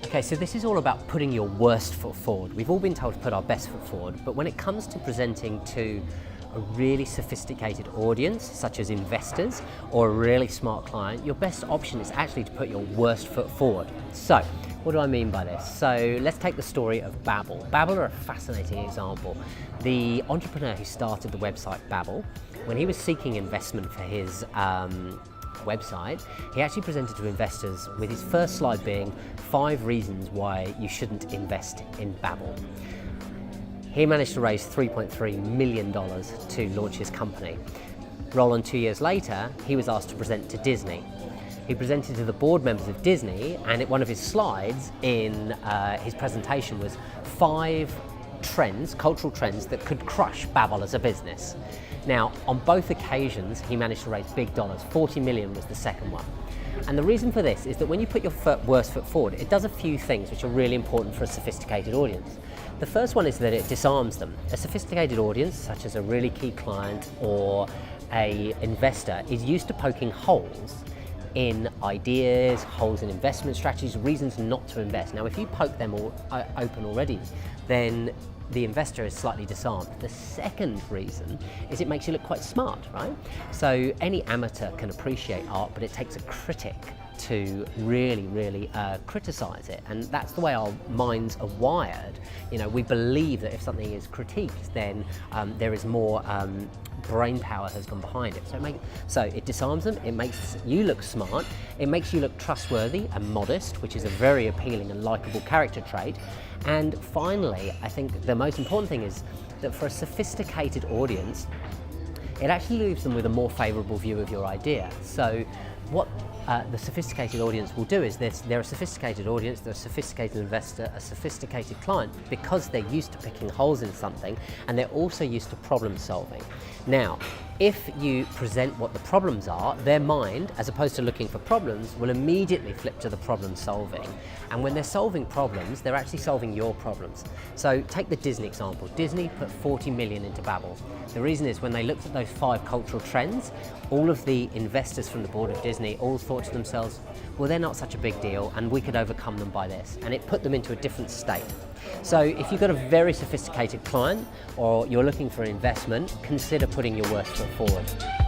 Okay, so this is all about putting your worst foot forward. We've all been told to put our best foot forward, but when it comes to presenting to a really sophisticated audience, such as investors or a really smart client, your best option is actually to put your worst foot forward. So, what do I mean by this? So, let's take the story of Babbel. Babbel are a fascinating example. The entrepreneur who started the website Babbel, when he was seeking investment for his website, he actually presented to investors with his first slide being 5 reasons why you shouldn't invest in Babbel. He managed to raise $3.3 million to launch his company. Roll on 2 years later, he was asked to present to Disney. He presented to the board members of Disney, and one of his slides in his presentation was 5 trends, cultural trends that could crush Babbel as a business. Now, on both occasions, he managed to raise big dollars. 40 million was the second one. And the reason for this is that when you put your worst foot forward, it does a few things which are really important for a sophisticated audience. The first one is that it disarms them. A sophisticated audience, such as a really key client or an investor, is used to poking holes in ideas, holes in investment strategies, reasons not to invest. Now, if you poke them all open already, then the investor is slightly disarmed. The second reason is it makes you look quite smart, right? So any amateur can appreciate art, but it takes a critic to really criticize it, and that's the way our minds are wired. You know, we believe that if something is critiqued, then there is more brain power has gone behind it. So it disarms them, it makes you look smart, it makes you look trustworthy and modest, which is a very appealing and likable character trait. And finally, I think the most important thing is that for a sophisticated audience, it actually leaves them with a more favorable view of your idea. So what the sophisticated audience will do is they're a sophisticated audience, they're a sophisticated investor, a sophisticated client, because they're used to picking holes in something, and they're also used to problem solving. Now, if you present what the problems are, their mind, as opposed to looking for problems, will immediately flip to the problem solving. And when they're solving problems, they're actually solving your problems. So take the Disney example. Disney put 40 million into Babbel. The reason is when they looked at those 5 cultural trends, all of the investors from the board of Disney all thought to themselves, well, they're not such a big deal and we could overcome them by this. And it put them into a different state. So if you've got a very sophisticated client or you're looking for investment, consider putting your worst foot forward.